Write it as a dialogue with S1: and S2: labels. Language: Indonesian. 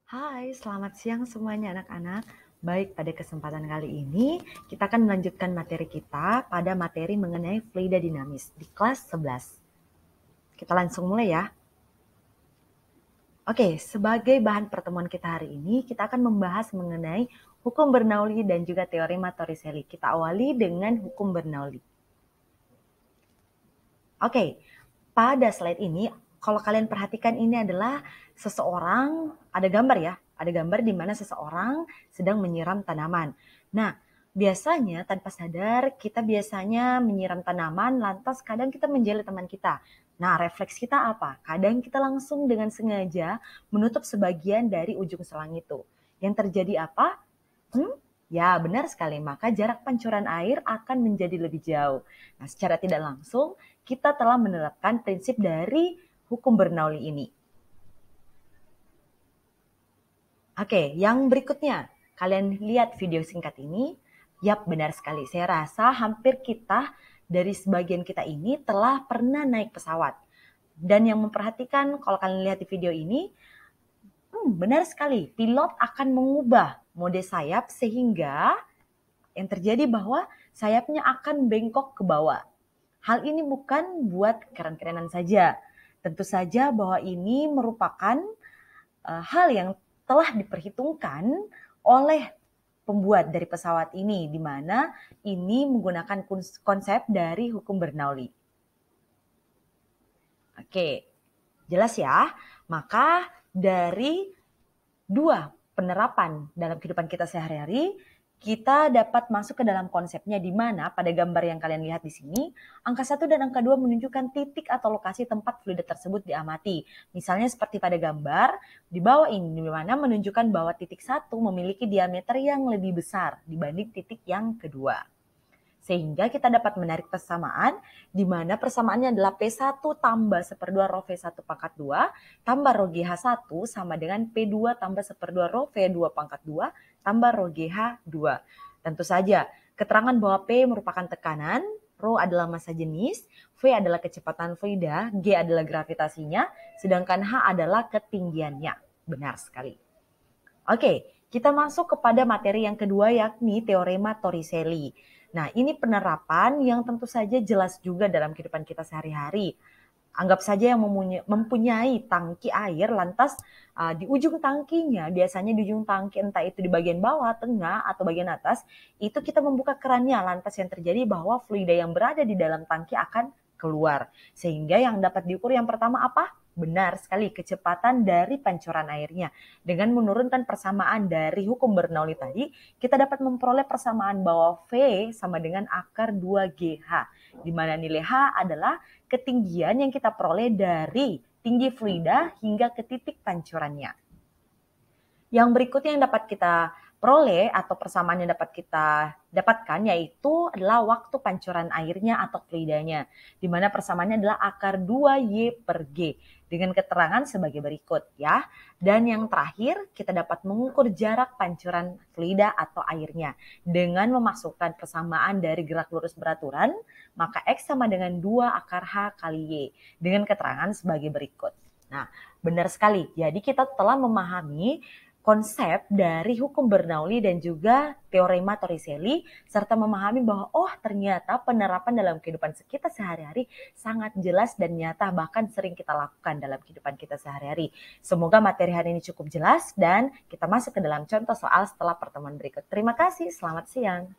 S1: Hai, selamat siang semuanya anak-anak. Baik, pada kesempatan kali ini kita akan melanjutkan materi kita pada materi mengenai fluida dinamis di kelas 11. Kita langsung mulai ya. Oke, sebagai bahan pertemuan kita hari ini, kita akan membahas mengenai hukum Bernoulli dan juga teorema Torricelli. Kita awali dengan hukum Bernoulli. Oke, pada slide ini, kalau kalian perhatikan ini adalah seseorang, ada gambar ya, ada gambar di mana seseorang sedang menyiram tanaman. Nah, biasanya tanpa sadar kita biasanya menyiram tanaman, lantas kadang kita menjali teman kita. Nah, refleks kita apa? Kadang kita langsung dengan sengaja menutup sebagian dari ujung selang itu. Yang terjadi apa? Ya, benar sekali. Maka jarak pancuran air akan menjadi lebih jauh. Nah, secara tidak langsung, kita telah menerapkan prinsip dari hukum Bernoulli ini. Oke, yang berikutnya. Kalian lihat video singkat ini. Yap, benar sekali. Saya rasa hampir kita dari sebagian kita ini telah pernah naik pesawat. Dan yang memperhatikan, kalau kalian lihat di video ini, benar sekali. Pilot akan mengubah mode sayap sehingga yang terjadi bahwa sayapnya akan bengkok ke bawah. Hal ini bukan buat keren-kerenan saja. Tentu saja bahwa ini merupakan hal yang telah diperhitungkan oleh pembuat dari pesawat ini, di mana ini menggunakan konsep dari hukum Bernoulli. Oke, jelas ya? Maka dari dua penerapan dalam kehidupan kita sehari-hari, kita dapat masuk ke dalam konsepnya di mana pada gambar yang kalian lihat di sini, angka 1 dan angka 2 menunjukkan titik atau lokasi tempat fluida tersebut diamati. Misalnya seperti pada gambar di bawah ini, di mana menunjukkan bahwa titik 1 memiliki diameter yang lebih besar dibanding titik yang kedua. Sehingga kita dapat menarik persamaan, di mana persamaannya adalah P1 tambah 1/2 rho V1 pangkat 2 tambah rho GH1 sama dengan P2 tambah 1/2 rho V2 pangkat 2 tambah rho GH2. Tentu saja, keterangan bahwa P merupakan tekanan, rho adalah massa jenis, V adalah kecepatan fluida, G adalah gravitasinya, sedangkan H adalah ketinggiannya. Benar sekali. Oke, kita masuk kepada materi yang kedua yakni teorema Torricelli. Nah, ini penerapan yang tentu saja jelas juga dalam kehidupan kita sehari-hari. Anggap saja yang mempunyai tangki air, lantas di ujung tangkinya, biasanya di ujung tangki entah itu di bagian bawah, tengah, atau bagian atas, itu kita membuka kerannya, lantas yang terjadi bahwa fluida yang berada di dalam tangki akan keluar. Sehingga yang dapat diukur yang pertama apa? Benar sekali, kecepatan dari pancuran airnya. Dengan menurunkan persamaan dari hukum Bernoulli tadi, kita dapat memperoleh persamaan bahwa V sama dengan akar 2GH, di mana nilai H adalah ketinggian yang kita peroleh dari tinggi fluida hingga ke titik pancurannya. Yang berikutnya yang dapat kita peroleh atau persamaan yang dapat kita dapatkan yaitu adalah waktu pancuran airnya atau fluidanya, di mana persamaannya adalah akar 2Y/G dengan keterangan sebagai berikut ya. Dan yang terakhir kita dapat mengukur jarak pancuran fluida atau airnya dengan memasukkan persamaan dari gerak lurus beraturan, maka X sama dengan 2 akar H kali Y dengan keterangan sebagai berikut. Nah, benar sekali. Jadi kita telah memahami konsep dari hukum Bernoulli dan juga teorema Torricelli, serta memahami bahwa ternyata penerapan dalam kehidupan kita sehari-hari sangat jelas dan nyata, bahkan sering kita lakukan dalam kehidupan kita sehari-hari. Semoga materi hari ini cukup jelas dan kita masuk ke dalam contoh soal setelah pertemuan berikut. Terima kasih, selamat siang.